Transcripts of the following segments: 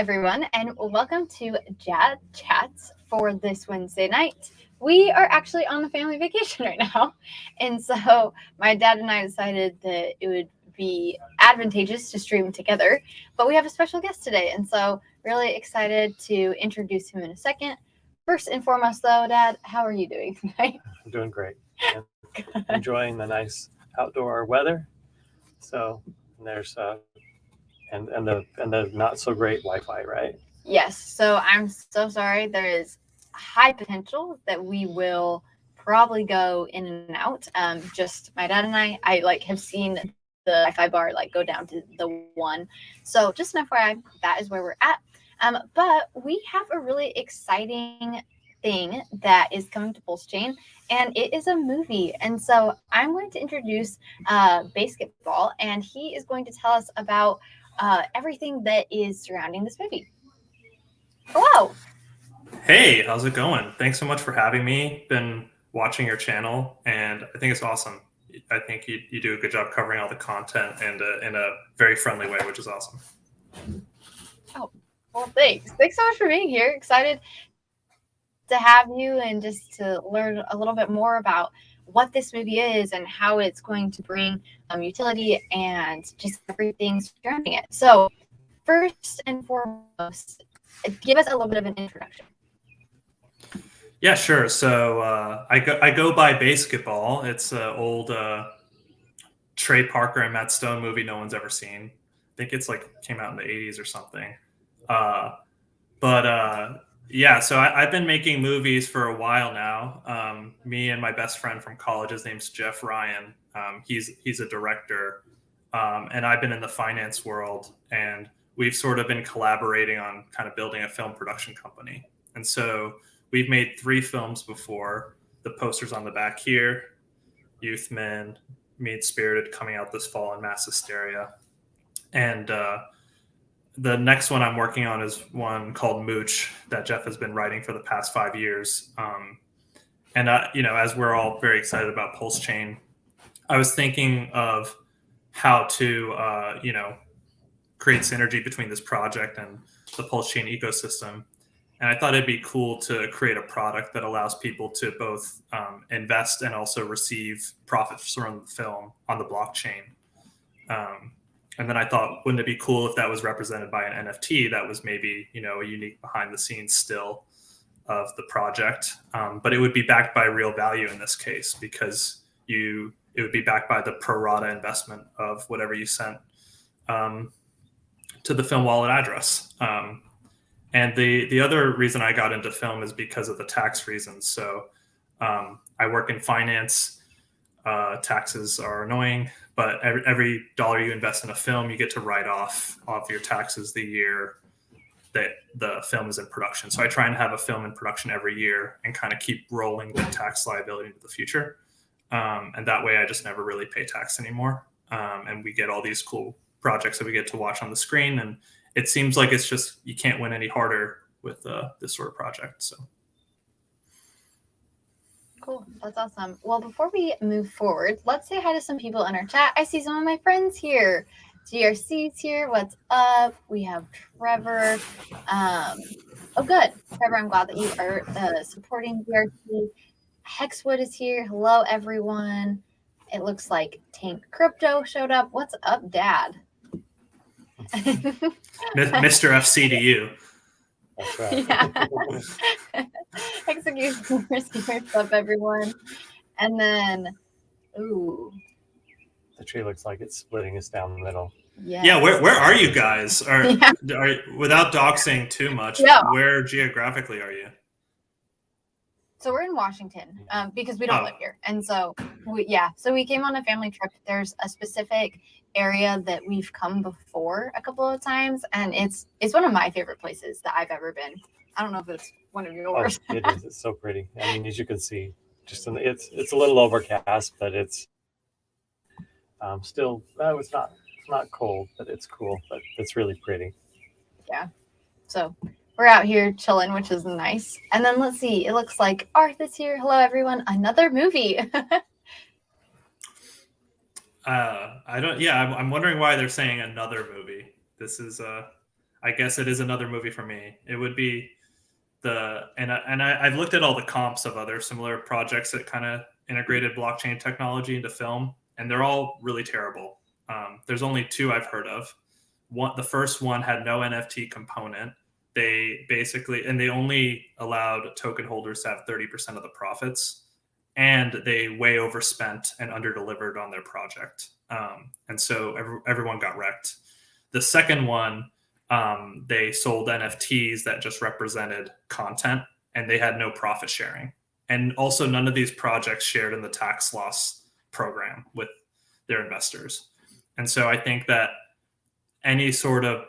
everyone, and welcome to Jazz Chats for this Wednesday night. We are actually on a family vacation right now, and so my dad and I decided that it would be advantageous to stream together, but we have a special guest today, and so really excited to introduce him in a second. First and foremost, though, Dad, how are you doing tonight? I'm doing great. And enjoying the nice outdoor weather. So there's and the not so great Wi-Fi, right? Yes, so I'm so sorry. There is high potential that we will probably go in and out. Just my dad and I have seen the Wi-Fi bar go down to the one. So just an FYI, that is where we're at. But we have a really exciting thing that is coming to Pulsechain, and it is a movie. And so I'm going to introduce Basketball, and he is going to tell us about everything that is surrounding this movie. Hello. Hey, how's it going? Thanks so much for having me. Been watching your channel, and I think it's awesome. I think you do a good job covering all the content and in a very friendly way, which is awesome. Oh, well, thanks. Thanks so much for being here. Excited to have you and just to learn a little bit more about what this movie is and how it's going to bring utility and just everything surrounding it. So first and foremost, give us a little bit of an introduction. Yeah, sure. So I go by Basketball. It's an old Trey Parker and Matt Stone movie no one's ever seen. I think it's came out in the 80s or something. Yeah, so I've been making movies for a while now. Me and my best friend from college, his name's Jeff Ryan. He's a director, and I've been in the finance world, and we've sort of been collaborating on kind of building a film production company. And so we've made 3 films before. The poster's on the back here: Youth Men, Mean Spirited, coming out this fall, and Mass Hysteria. And the next one I'm working on is one called Mooch that Jeff has been writing for the past 5 years. As we're all very excited about Pulsechain, I was thinking of how to, create synergy between this project and the Pulsechain ecosystem. And I thought it'd be cool to create a product that allows people to both invest and also receive profits from the film on the blockchain. And then I thought, wouldn't it be cool if that was represented by an NFT that was maybe, a unique behind the scenes still of the project. But it would be backed by real value in this case, because it would be backed by the pro rata investment of whatever you sent to the film wallet address. And the other reason I got into film is because of the tax reasons. So I work in finance. Taxes are annoying, but every dollar you invest in a film, you get to write off your taxes the year that the film is in production. So I try and have a film in production every year and kind of keep rolling the tax liability into the future. And that way I just never really pay tax anymore. And we get all these cool projects that we get to watch on the screen. And it seems like it's just, you can't win any harder with this sort of project. So. Cool. That's awesome. Well, before we move forward, let's say hi to some people in our chat. I see some of my friends here. GRC's here. What's up? We have Trevor. Oh, good. Trevor, I'm glad that you are supporting GRC. Hexwood is here. Hello, everyone. It looks like Tank Crypto showed up. What's up, Dad? Mr. FCDU. That's right. Yeah. Execution what's up, everyone? And then, ooh. The tree looks like it's splitting us down the middle. Yes. Yeah, where are you guys? Are without doxing too much, where geographically are you? So we're in Washington because we don't live here. And so we came on a family trip. There's a specific area that we've come before a couple of times, and it's one of my favorite places that I've ever been. I don't know if it's one of yours. Oh, it is. It's so pretty. I mean, as you can see, it's a little overcast, but it's still it's not cold, but it's cool. But it's really pretty. Yeah. So we're out here chilling, which is nice. And then let's see. It looks like Arth is here. Hello, everyone. Another movie. I'm wondering why they're saying another movie. This is I guess it is another movie for me. It would be I've looked at all the comps of other similar projects that kind of integrated blockchain technology into film, and they're all really terrible. There's only two I've heard of. The first one had no NFT component. They only allowed token holders to have 30% of the profits, and they way overspent and underdelivered on their project. And so everyone got wrecked. The second one, they sold NFTs that just represented content, and they had no profit sharing. And also none of these projects shared in the tax loss program with their investors. And so I think that any sort of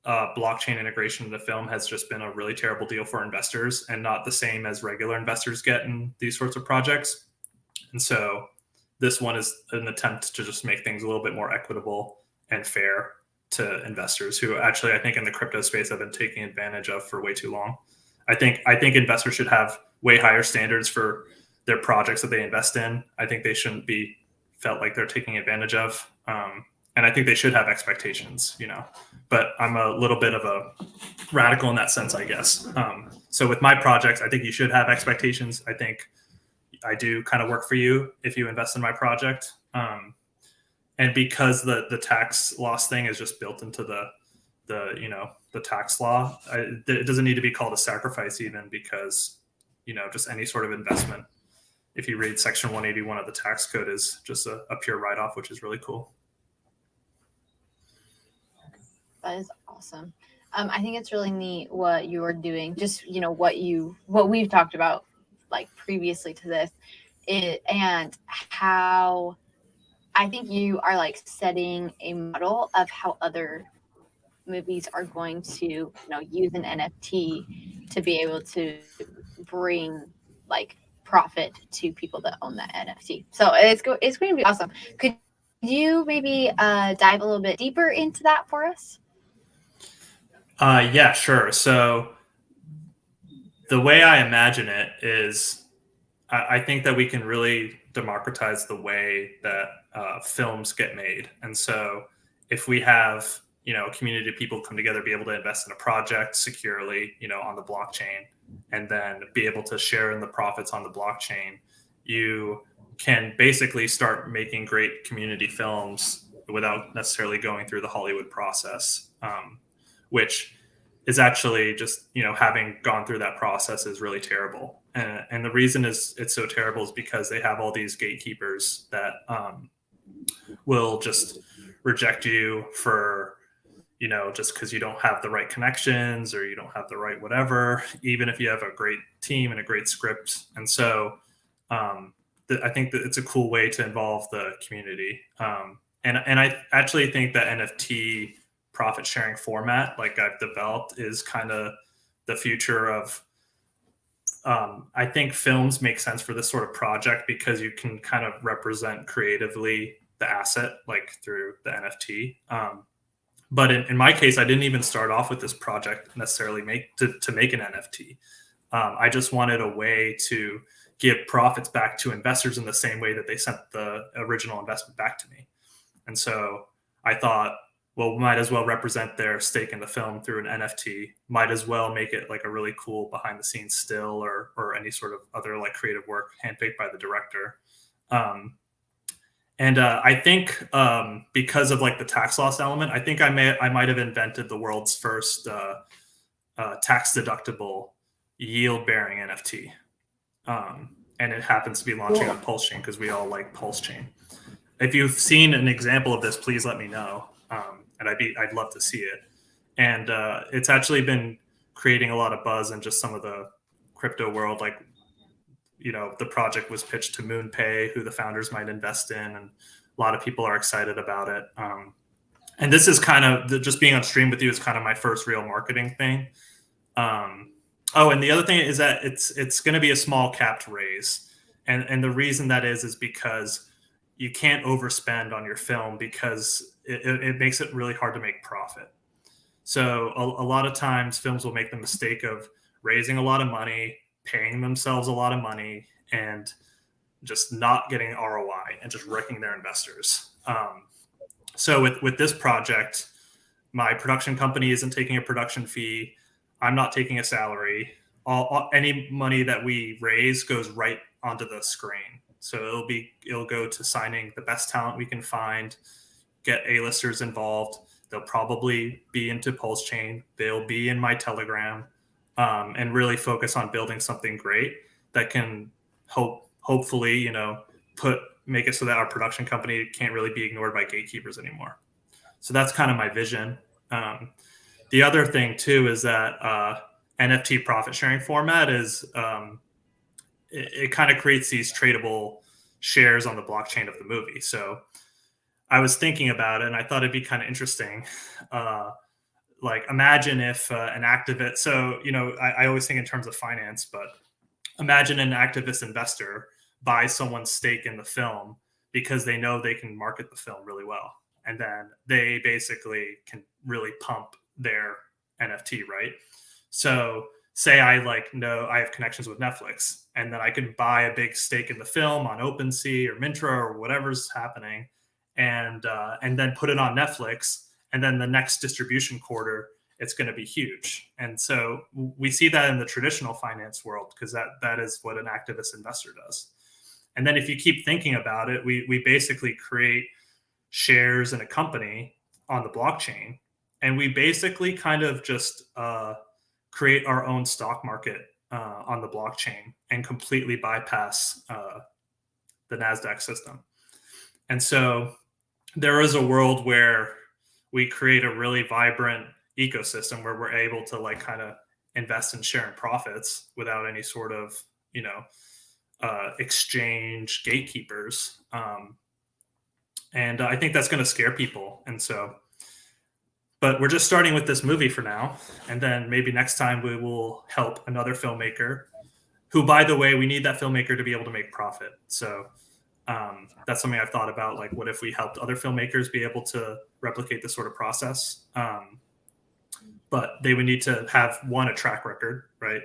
blockchain integration into film has just been a really terrible deal for investors, and not the same as regular investors get in these sorts of projects. And so this one is an attempt to just make things a little bit more equitable and fair to investors who actually, I think in the crypto space, have been taking advantage of for way too long. I think investors should have way higher standards for their projects that they invest in. I think they shouldn't be felt like they're taking advantage of. And I think they should have expectations, but I'm a little bit of a radical in that sense, I guess. So with my projects, I think you should have expectations. I think I do kind of work for you if you invest in my project. And because the tax loss thing is just built into the tax law, it doesn't need to be called a sacrifice even, because, just any sort of investment, if you read section 181 of the tax code, is just a pure write-off, which is really cool. That is awesome. I think it's really neat what you are doing. Just what we've talked about like previously to this, and how I think you are like setting a model of how other movies are going to use an NFT to be able to bring like profit to people that own that NFT. So it's going to be awesome. Could you maybe dive a little bit deeper into that for us? Yeah, sure. So the way I imagine it is, I think that we can really democratize the way that films get made. And so if we have, a community of people come together, be able to invest in a project securely, on the blockchain, and then be able to share in the profits on the blockchain, you can basically start making great community films without necessarily going through the Hollywood process, which is actually just, having gone through that process is really terrible. And the reason it's so terrible is because they have all these gatekeepers that will just reject you for, just because you don't have the right connections or you don't have the right whatever, even if you have a great team and a great script. And so I think that it's a cool way to involve the community. And I actually think that NFT profit sharing format, like I've developed, is kind of the future of, I think films make sense for this sort of project because you can kind of represent creatively the asset, like through the NFT. But in my case, I didn't even start off with this project necessarily to make an NFT. I just wanted a way to give profits back to investors in the same way that they sent the original investment back to me. And so I thought, well, we might as well represent their stake in the film through an NFT. Might as well make it like a really cool behind the scenes still or any sort of other like creative work handpicked by the director. And I think because of like the tax loss element, I think I might have invented the world's first tax deductible yield bearing NFT. And it happens to be launching on PulseChain because we all like PulseChain. If you've seen an example of this, please let me know. And I'd love to see it. And it's actually been creating a lot of buzz in just some of the crypto world. Like, the project was pitched to MoonPay, who the founders might invest in, and a lot of people are excited about it. And this is kind of just being on stream with you is kind of my first real marketing thing. Oh, and the other thing is that it's going to be a small capped raise, and the reason that is because you can't overspend on your film because it makes it really hard to make profit. So a lot of times films will make the mistake of raising a lot of money, paying themselves a lot of money, and just not getting ROI and just wrecking their investors. So with this project, My production company isn't taking a production fee. I'm not taking a salary. Any money that we raise goes right onto the screen. So it'll go to signing the best talent we can find, get A-listers involved. They'll probably be into PulseChain. They'll be in my Telegram, and really focus on building something great that can hopefully, you know, make it so that our production company can't really be ignored by gatekeepers anymore. So that's kind of my vision. The other thing too is that NFT profit sharing format is it kind of creates these tradable shares on the blockchain of the movie. So I was thinking about it, and I thought it'd be kind of interesting. Like, imagine if an activist, so, you know, I always think in terms of finance, but imagine an activist investor buys someone's stake in the film because they know they can market the film really well. And then they basically can really pump their NFT, right? So say I have connections with Netflix, and then I can buy a big stake in the film on OpenSea or Mintra or whatever's happening, and then put it on Netflix, and then the next distribution quarter, it's going to be huge. And so we see that in the traditional finance world, because that is what an activist investor does. And then if you keep thinking about it, we basically create shares in a company on the blockchain, and we basically kind of just create our own stock market on the blockchain and completely bypass the NASDAQ system. And so there is a world where we create a really vibrant ecosystem where we're able to like kind of invest and share in profits without any sort of, you know, exchange gatekeepers. And I think that's going to scare people. And so, but we're just starting with this movie for now. And then maybe next time we will help another filmmaker who, by the way, we need that filmmaker to be able to make profit. So that's something I've thought about. Like, what if we helped other filmmakers be able to replicate this sort of process? But they would need to have, one, a track record, right?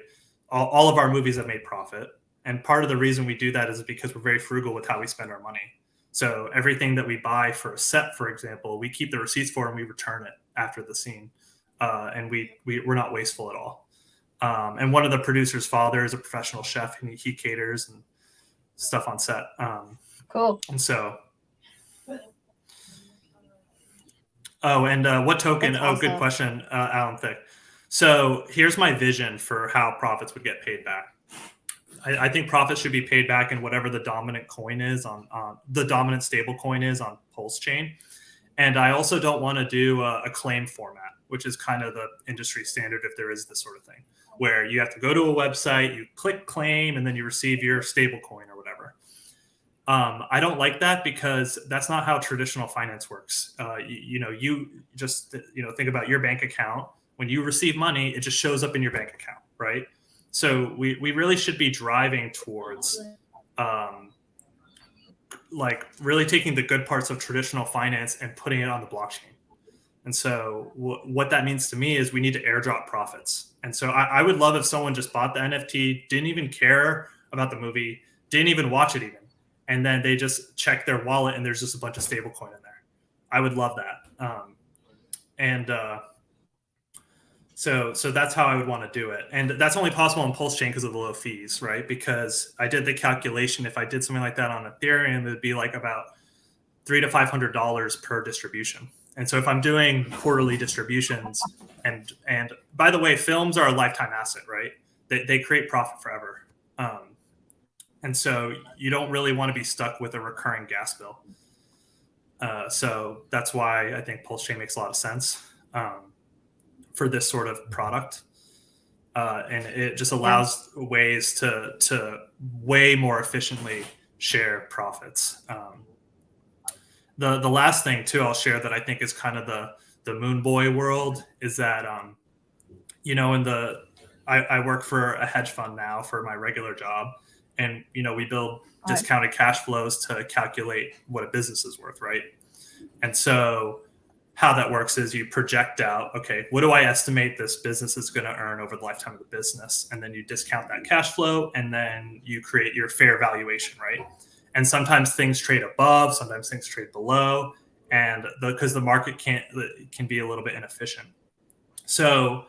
All of our movies have made profit. And part of the reason we do that is because we're very frugal with how we spend our money. So everything that we buy for a set, for example, we keep the receipts for and we return it after the scene. And we're not wasteful at all. And one of the producer's father is a professional chef, and he caters and stuff on set. Cool. And so, what token? That's awesome. Good awesome. question, Alan Thick. So here's my vision for how profits would get paid back. I think profits should be paid back in whatever the dominant coin is on the dominant stable coin is on PulseChain. And I also don't want to do a claim format, which is kind of the industry standard if there is this sort of thing, where you have to go to a website, you click claim, and then you receive your stable coin or whatever. I don't like that, because that's not how traditional finance works. You just think about your bank account. When you receive money, it just shows up in your bank account, right? So we really should be driving towards like really taking the good parts of traditional finance and putting it on the blockchain. And so what that means to me is we need to airdrop profits. And so I would love if someone just bought the NFT, didn't even care about the movie, didn't even watch it even, and then they just check their wallet and there's just a bunch of stable coin in there. I would love that. So that's how I would want to do it. And that's only possible on PulseChain because of the low fees, right? Because I did the calculation. If I did something like that on Ethereum, it would be like about $300 to $500 per distribution. And so if I'm doing quarterly distributions, and by the way, films are a lifetime asset, right? They create profit forever. And so you don't really want to be stuck with a recurring gas bill. So that's why I think PulseChain makes a lot of sense for this sort of product. And it just allows ways to way more efficiently share profits. The last thing too I'll share that I think is kind of the Moon Boy world is that I work for a hedge fund now for my regular job, and we build discounted cash flows to calculate what a business is worth, right? And so how that works is you project out, okay, what do I estimate this business is going to earn over the lifetime of the business? And then you discount that cash flow, and then you create your fair valuation, right? And sometimes things trade above, sometimes things trade below. and because the market can be a little bit inefficient. So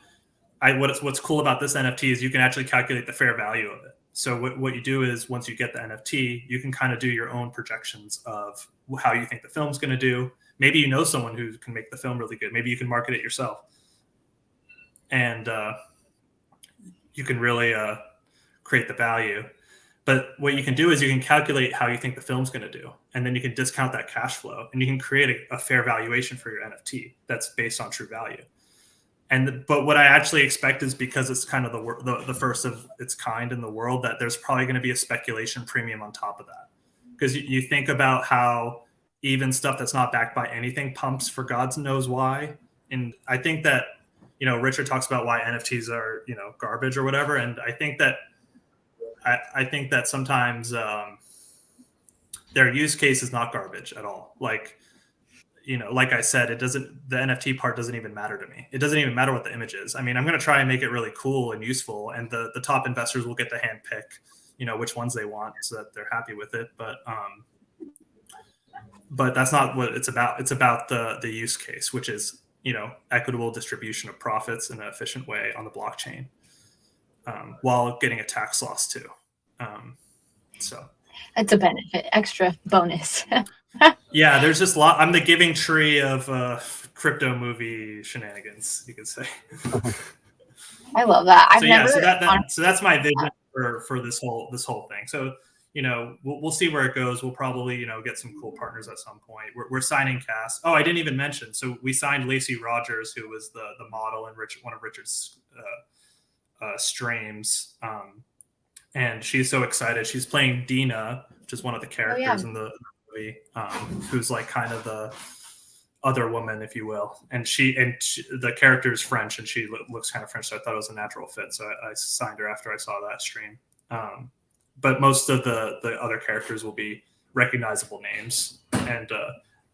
what's cool about this NFT is you can actually calculate the fair value of it. So what you do is once you get the NFT, you can kind of do your own projections of how you think the film's going to do. Maybe you know someone who can make the film really good. Maybe you can market it yourself. And you can really create the value. But what you can do is you can calculate how you think the film's going to do. And then you can discount that cash flow. And you can create a fair valuation for your NFT that's based on true value. But what I actually expect is because it's kind of the first of its kind in the world, that there's probably going to be a speculation premium on top of that. Because you think about how even stuff that's not backed by anything pumps for God knows why. And I think that, Richard talks about why NFTs are, garbage or whatever. And I think that sometimes their use case is not garbage at all. Like I said, the NFT part doesn't even matter to me. It doesn't even matter what the image is. I mean, I'm going to try and make it really cool and useful, and the top investors will get to hand pick, which ones they want so that they're happy with it. But that's not what it's about. It's about the use case, which is, equitable distribution of profits in an efficient way on the blockchain, while getting a tax loss too. So it's a benefit, extra bonus. Yeah, there's just a lot. I'm the giving tree of crypto movie shenanigans, you could say. I love that. So that's my vision for this whole thing. So we'll see where it goes. We'll probably get some cool partners at some point. We're signing cast. Oh, I didn't even mention. So we signed Lacey Rogers, who was the model in one of Richard's streams, and she's so excited. She's playing Dina, which is one of the characters in the movie, who's like kind of the other woman, if you will. And the character is French, and she looks kind of French, so I thought it was a natural fit. So I signed her after I saw that stream. But most of the other characters will be recognizable names. And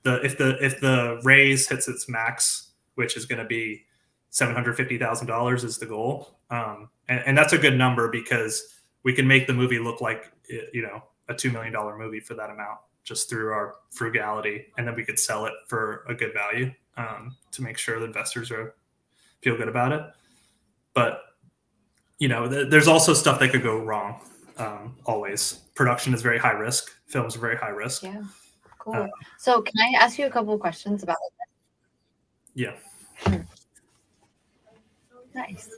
if the raise hits its max, which is going to be $750,000, is the goal. And that's a good number because we can make the movie look like a $2 million movie for that amount, just through our frugality, and then we could sell it for a good value to make sure the investors feel good about it. But there's also stuff that could go wrong. Always, production is very high risk. Films are very high risk. Yeah, cool. So can I ask you a couple of questions about it? Yeah. Nice.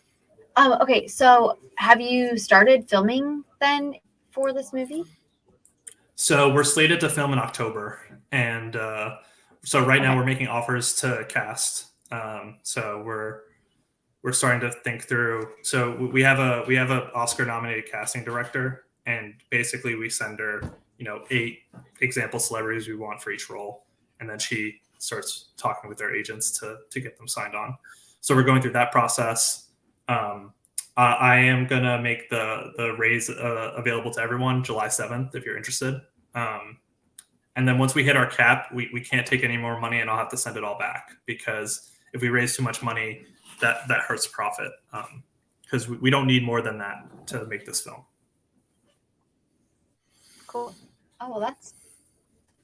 Okay, so have you started filming then for this movie? So we're slated to film in October, and so right now we're making offers to cast. So we're starting to think through. So we have a Oscar-nominated casting director, and basically we send her 8 example celebrities we want for each role, and then she starts talking with their agents to get them signed on. So we're going through that process. I am gonna make the raise available to everyone July 7th if you're interested. And then once we hit our cap, we can't take any more money, and I'll have to send it all back, because if we raise too much money, that hurts profit, because we don't need more than that to make this film. Cool. Oh, well, that's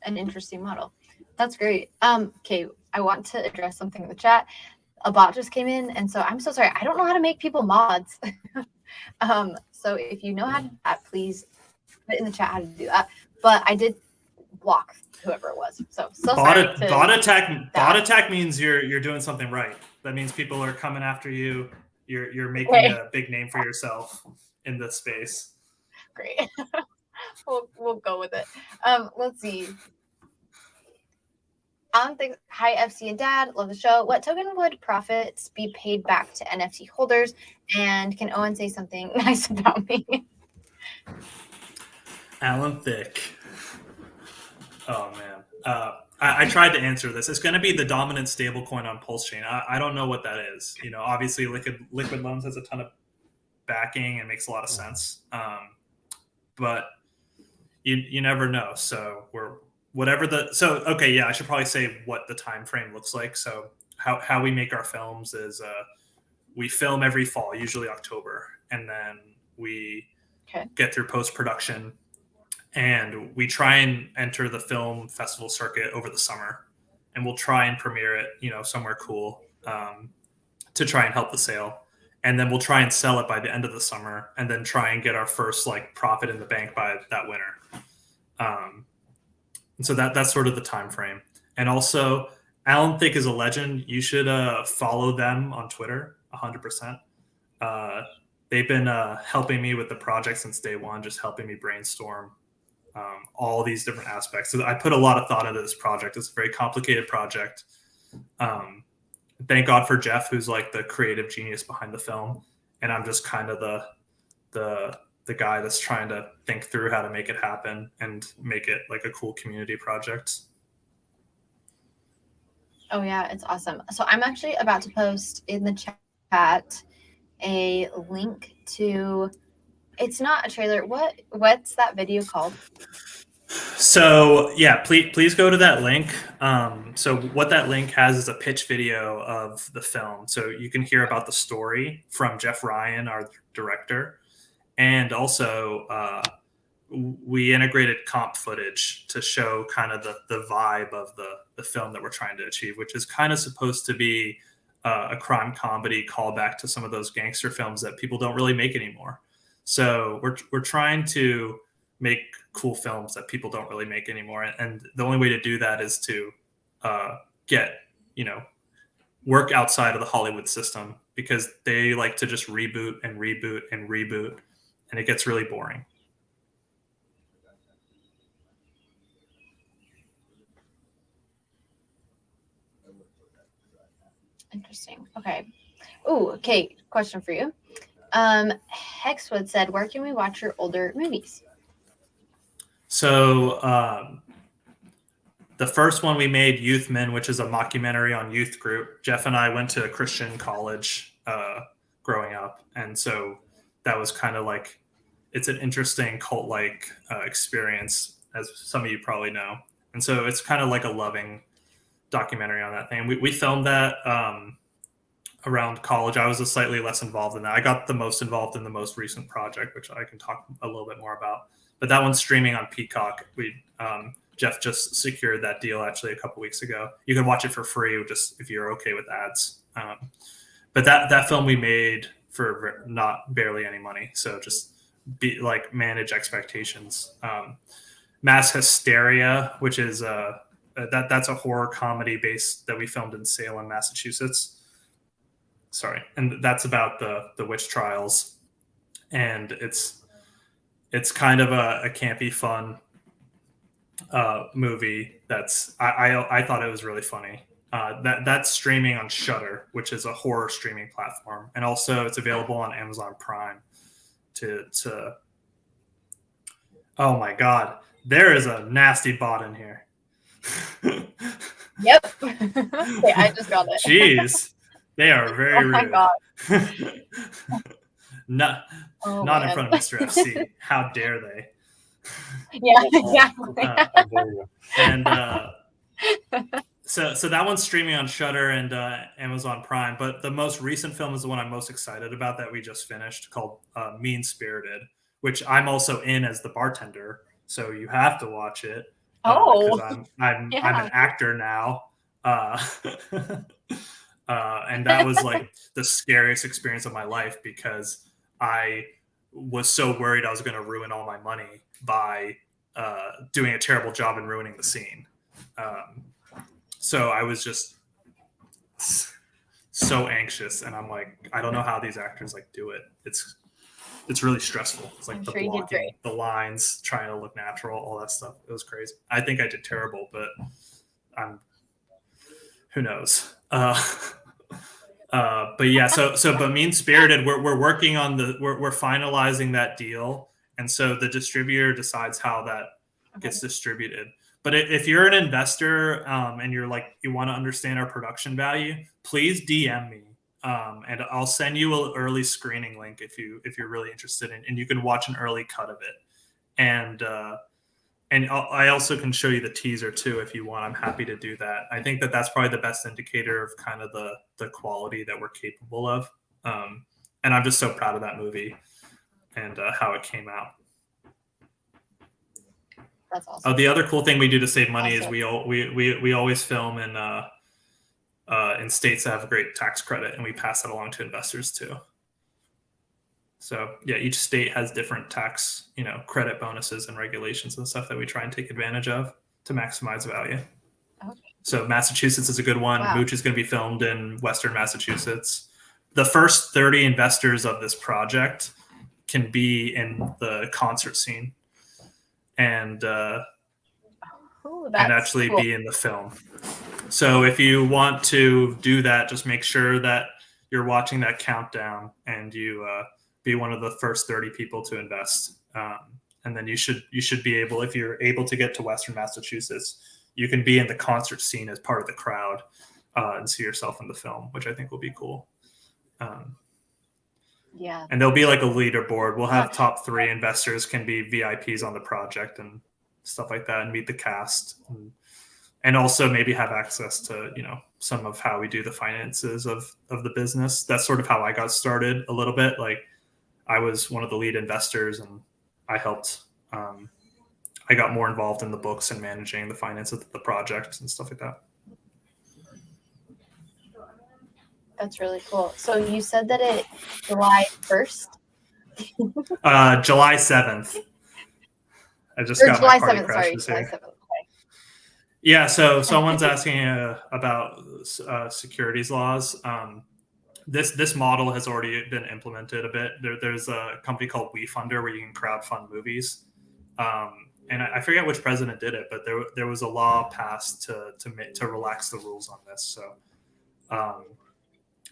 an interesting model. That's great. Okay, I want to address something in the chat. A bot just came in, and so I'm so sorry. I don't know how to make people mods. So if you know how to do that, please put in the chat how to do that. But I did block whoever it was. So sorry. Bot attack means you're doing something right. That means people are coming after you. You're making a big name for yourself in this space. Great. We'll go with it. Let's see. Hi, FC and Dad. Love the show. What token would profits be paid back to NFT holders? And can Owen say something nice about me? Alan Thicke. Oh, man. I tried to answer this. It's going to be the dominant stablecoin on PulseChain. I don't know what that is. Obviously, Liquid Loans has a ton of backing and makes a lot of sense. But you never know. So I should probably say what the time frame looks like. So how we make our films is we film every fall, usually October, and then we get through post-production, and we try and enter the film festival circuit over the summer. and we'll try and premiere it, somewhere cool, to try and help the sale. And then we'll try and sell it by the end of the summer, and then try and get our first like profit in the bank by that winter. And so that's sort of the time frame. And also, Alan Thicke is a legend. You should follow them on Twitter, 100%. They've been helping me with the project since day one, just helping me brainstorm all these different aspects. So I put a lot of thought into this project. It's a very complicated project. Thank God for Jeff, who's like the creative genius behind the film, and I'm just kind of the guy that's trying to think through how to make it happen and make it like a cool community project. Oh yeah, it's awesome. So I'm actually about to post in the chat a link to, it's not a trailer. What's that video called? So yeah, please go to that link. So what that link has is a pitch video of the film. So you can hear about the story from Jeff Ryan, our director. And also, we integrated comp footage to show kind of the vibe of the film that we're trying to achieve, which is kind of supposed to be a crime comedy callback to some of those gangster films that people don't really make anymore. So we're trying to make cool films that people don't really make anymore. And the only way to do that is to get, work outside of the Hollywood system, because they like to just reboot and reboot and reboot. And it gets really boring. Interesting. Okay. Oh, okay. Question for you. Hexwood said, where can we watch your older movies? So the first one we made, Youth Men, which is a mockumentary on youth group. Jeff and I went to a Christian college growing up. And so that was kind of like, it's an interesting cult-like experience, as some of you probably know. And so it's kind of like a loving documentary on that thing. We filmed that around college. I was slightly less involved in that. I got the most involved in the most recent project, which I can talk a little bit more about. But that one's streaming on Peacock. Jeff just secured that deal actually a couple weeks ago. You can watch it for free, just if you're okay with ads. But that film we made for not barely any money. So just manage expectations. Mass Hysteria, which is that's a horror comedy based that we filmed in Salem, Massachusetts. Sorry, and that's about the witch trials, and it's kind of a campy, fun movie. I thought it was really funny. That's streaming on Shudder, which is a horror streaming platform, and also it's available on Amazon Prime. Oh my God, there is a nasty bot in here. Yep. Okay, I just got it. Jeez, they are very rude. My God. not in front of Mr. FC. How dare they? Yeah, exactly. How dare you? And so that one's streaming on Shudder and Amazon Prime. But the most recent film is the one I'm most excited about that we just finished, called Mean Spirited, which I'm also in as the bartender. So you have to watch it. Because I'm an actor now. And that was like the scariest experience of my life, because I was so worried I was going to ruin all my money by doing a terrible job and ruining the scene. So I was just so anxious, and I'm like, I don't know how these actors do it. It's really stressful. It's like the blocking, the lines, trying to look natural, all that stuff. It was crazy. I think I did terrible, but who knows? But yeah, but Mean Spirited, we're working on we're finalizing that deal, and so the distributor decides how that gets distributed. But if you're an investor and you're you want to understand our production value, please DM me. And I'll send you an early screening link if you're really interested in, and you can watch an early cut of it. And I also can show you the teaser too if you want. I'm happy to do that. I think that's probably the best indicator of kind of the quality that we're capable of. And I'm just so proud of that movie and how it came out. That's awesome. Oh, the other cool thing we do to save money Awesome. is we always film in states that have a great tax credit, and we pass that along to investors too. So yeah, each state has different tax, credit bonuses and regulations and stuff that we try and take advantage of to maximize value. Okay. So Massachusetts is a good one. Wow. Mooch is going to be filmed in Western Massachusetts. The first 30 investors of this project can be in the concert scene and actually cool. be in the film. So if you want to do that, just make sure that you're watching that countdown and you be one of the first 30 people to invest. And then you should be able, if you're able to get to Western Massachusetts, you can be in the concert scene as part of the crowd and see yourself in the film, which I think will be cool. Yeah. And there'll be like a leaderboard. We'll have top 3 investors can be VIPs on the project and stuff like that, and meet the cast, and also maybe have access to some of how we do the finances of the business. That's sort of how I got started a little bit. Like I was one of the lead investors, and I helped. I got more involved in the books and managing the finances of the project and stuff like that. That's really cool. So you said that it July 1st? July 7th. I just Or got July my party 7th, crashes sorry, here. July 7th. Okay. Yeah, so someone's asking about securities laws. This model has already been implemented a bit. There's a company called WeFunder where you can crowdfund movies. And I forget which president did it, but there was a law passed to relax the rules on this. So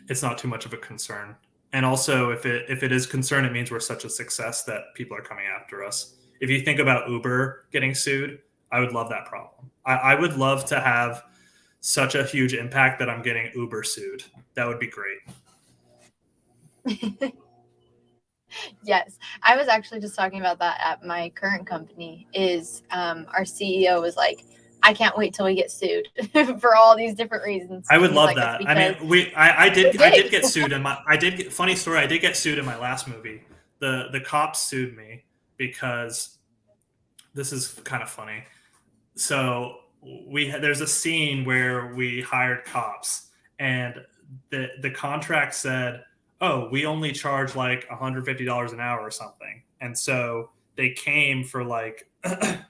it's not too much of a concern. And also, if it is concern, it means we're such a success that people are coming after us. If you think about Uber getting sued, I would love that problem. I would love to have such a huge impact that I'm getting Uber sued. That would be great. Yes, I was actually just talking about that at my current company. Is our CEO was like, I can't wait till we get sued for all these different reasons. I would He's love like, that. "It's I mean, because I did get sued in my funny story. I did get sued in my last movie. The cops sued me because this is kind of funny. So there's a scene where we hired cops, and the contract said, oh, we only charge like $150 an hour or something. And so they came for like an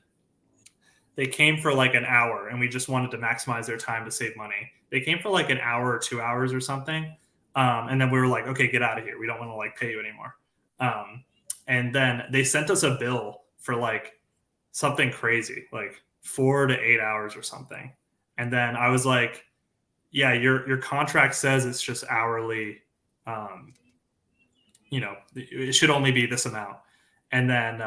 hour, and we just wanted to maximize their time to save money. They came for like an hour or 2 hours or something. And then we were like, okay, get out of here. We don't want to like pay you anymore. And then they sent us a bill for like something crazy, like 4 to 8 hours or something. And then I was like, yeah, your contract says it's just hourly. It should only be this amount. And then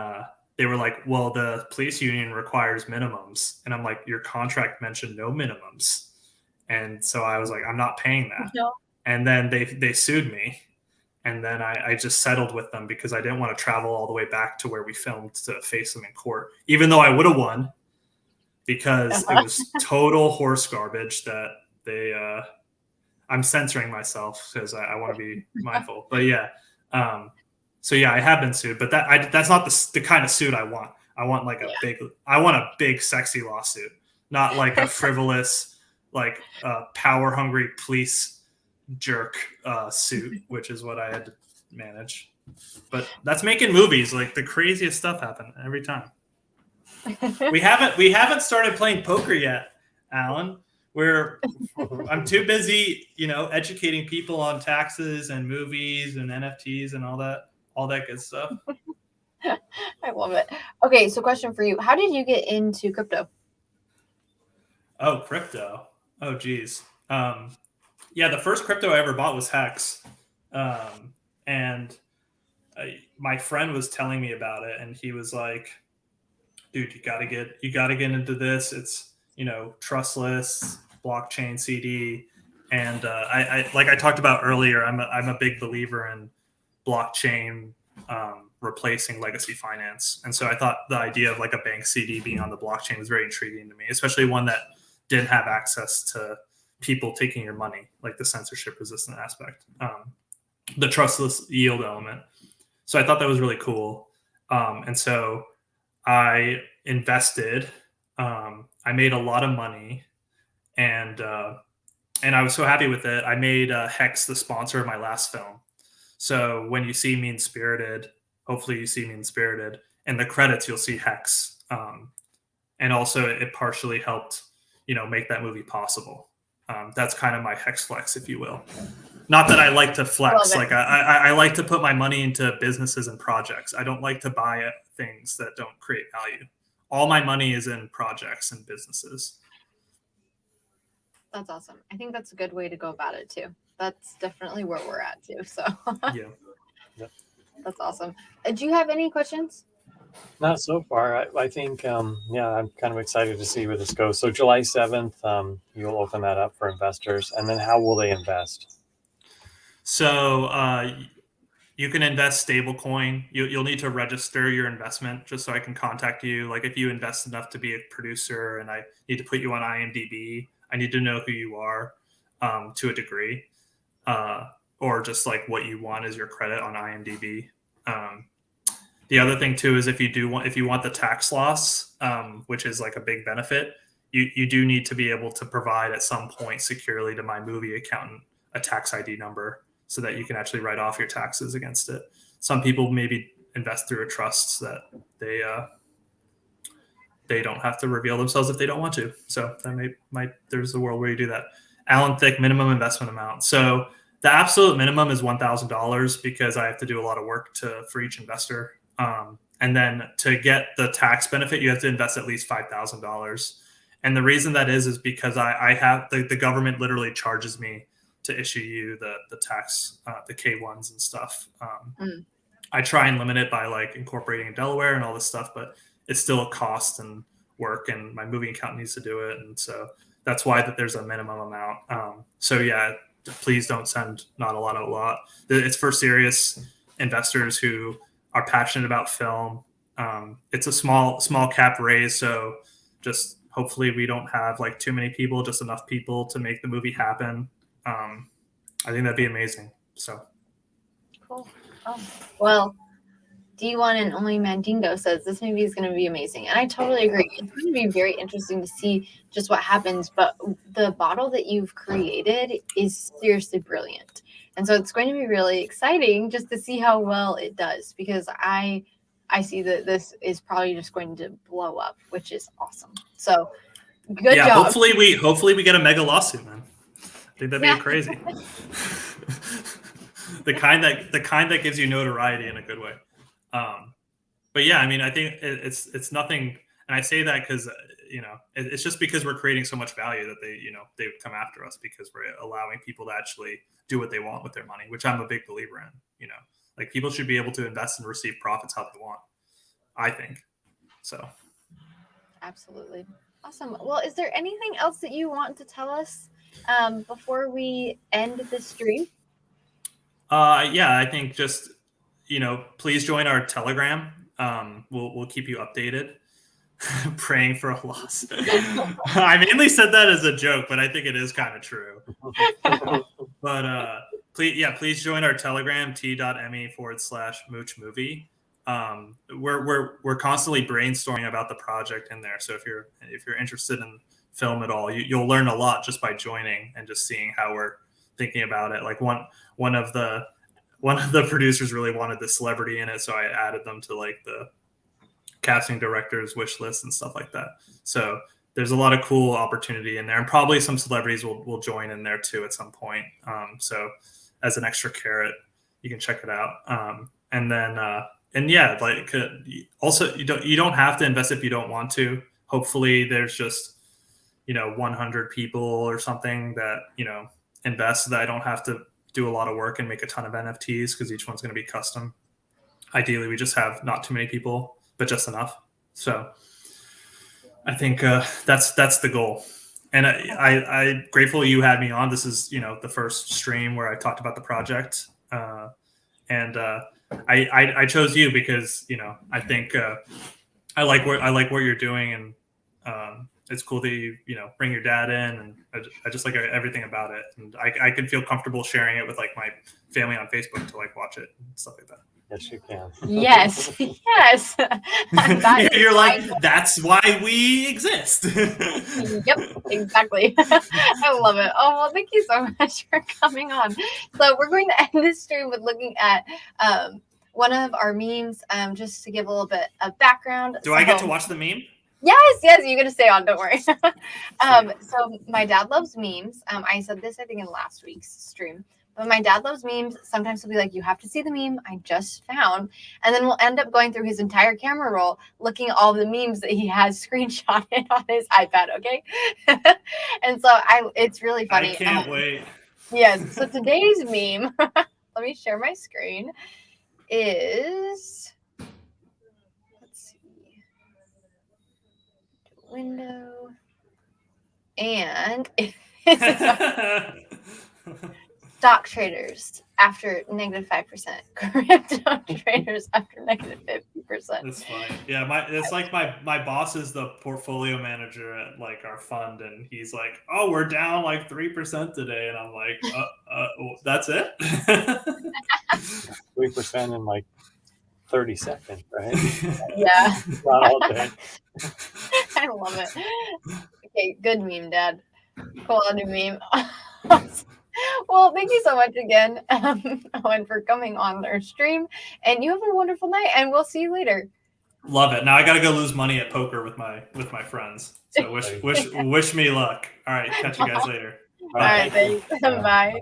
they were like, well, the police union requires minimums. And I'm like, your contract mentioned no minimums. And so I was like, I'm not paying that. No. And then they sued me. And then I just settled with them because I didn't want to travel all the way back to where we filmed to face them in court, even though I would have won, because it was total horse garbage that they I'm censoring myself because I want to be mindful. But yeah. So yeah, I have been sued, but that's not the kind of suit I want. I want like a big sexy lawsuit, not like a frivolous, like power hungry police jerk suit, which is what I had to manage. But that's making movies. Like the craziest stuff happen every time. We haven't started playing poker yet, Alan. I'm too busy, educating people on taxes and movies and NFTs and all that good stuff. I love it. Okay, so question for you. How did you get into crypto? Oh, crypto. Oh, geez. Yeah, the first crypto I ever bought was Hex. And my friend was telling me about it, and he was like, dude, you gotta get into this. It's, trustless, blockchain CD. And I like I talked about earlier, I'm a big believer in blockchain replacing legacy finance. And so I thought the idea of like a bank CD being on the blockchain was very intriguing to me, especially one that didn't have access to people taking your money, like the censorship resistant aspect, the trustless yield element. So I thought that was really cool. And so I invested. I made a lot of money, and I was so happy with it. I made Hex the sponsor of my last film. So when you see Mean Spirited, hopefully you see Mean Spirited. In the credits, you'll see Hex. And also it partially helped, make that movie possible. That's kind of my Hex flex, if you will. Not that I like to flex. Like I like to put my money into businesses and projects. I don't like to buy things that don't create value. All my money is in projects and businesses. That's awesome. I think that's a good way to go about it too. That's definitely where we're at too. So Yeah. Yep. That's awesome. Do you have any questions? Not so far. I think, I'm kind of excited to see where this goes. So July 7th, you'll open that up for investors. And then how will they invest? So you can invest stablecoin. You'll need to register your investment just so I can contact you. Like if you invest enough to be a producer and I need to put you on IMDb, I need to know who you are to a degree, or just like what you want as your credit on IMDb. The other thing too is if you want the tax loss, which is like a big benefit, you do need to be able to provide at some point securely to my movie accountant a tax ID number so that you can actually write off your taxes against it. Some people maybe invest through a trust that they don't have to reveal themselves if they don't want to. So that there's a world where you do that. Alan Thicke, minimum investment amount. So the absolute minimum is $1,000 because I have to do a lot of work for each investor. And then to get the tax benefit, you have to invest at least $5,000. And the reason that is because I have the government literally charges me to issue you the tax, the K1s and stuff. I try and limit it by like incorporating in Delaware and all this stuff, but it's still a cost and work, and my movie accountant needs to do it. And so that's why there's a minimum amount. So yeah, please don't send not a lot. It's for serious investors who are passionate about film. It's a small cap raise, so just hopefully we don't have like too many people, just enough people to make the movie happen. I think that'd be amazing. So cool. Oh, well, D1 and Only Mandingo says this movie is going to be amazing, and I totally agree. It's going to be very interesting to see just what happens. But the bottle that you've created is seriously brilliant, and so it's going to be really exciting just to see how well it does, because I see that this is probably just going to blow up, which is awesome. So good job. Hopefully we get a mega lawsuit, man. I think that'd be crazy. the kind that gives you notoriety in a good way. But yeah, I mean, I think it's nothing, and I say that because it's just because we're creating so much value that they would come after us, because we're allowing people to actually do what they want with their money, which I'm a big believer in. Like people should be able to invest and receive profits how they want, I think. So absolutely awesome. Well, is there anything else that you want to tell us before we end the stream? Yeah, I think just please join our Telegram. We'll keep you updated. Praying for a loss. I mainly said that as a joke, but I think it is kind of true. But please join our Telegram, t.me/Mooch Movie. We're constantly brainstorming about the project in there. So if you're interested in film at all, you'll learn a lot just by joining and just seeing how we're thinking about it. Like one of the producers really wanted the celebrity in it, so I added them to like the casting director's wish list and stuff like that. So there's a lot of cool opportunity in there, and probably some celebrities will join in there too at some point. So as an extra carrot, you can check it out. And then also you don't have to invest if you don't want to. Hopefully there's just 100 people or something that invest, so that I don't have to do a lot of work and make a ton of NFTs, because each one's going to be custom. Ideally, we just have not too many people, but just enough. So I think that's the goal. And I'm grateful you had me on. This is the first stream where I talked about the project, and I chose you because I think I like what you're doing, and it's cool that you bring your dad in, and I just like everything about it, and I can feel comfortable sharing it with like my family on Facebook to like watch it and stuff like that. Yes, you can. Yes, yes. And that is You're like, my- that's why we exist. Yep, exactly. I love it. Oh, well, thank you so much for coming on. So we're going to end this stream with looking at one of our memes, just to give a little bit of background. Do I get to watch the meme? Yes, yes, you're gonna stay on. Don't worry. So my dad loves memes. I said this I think in last week's stream, but my dad loves memes. Sometimes he'll be like, "You have to see the meme I just found," and then we'll end up going through his entire camera roll, looking at all the memes that he has screenshotted on his iPad. Okay, and so it's really funny. I can't wait. Yes. So today's meme. Let me share my screen. Is let's see. Window. And stock traders after -5%. Crypto traders after -50%. That's funny. Yeah, it's like my boss is the portfolio manager at like our fund, and he's like, "Oh, we're down like 3% today," and I'm like, "That's it." 3% in like 30 seconds, right? Yeah. Not all day. I love it. Okay, good meme, Dad. Quality meme. Well, thank you so much again, Owen, for coming on our stream. And you have a wonderful night, and we'll see you later. Love it. Now I gotta go lose money at poker with my friends. So wish me luck. All right, catch you guys later. All right, thanks. Bye.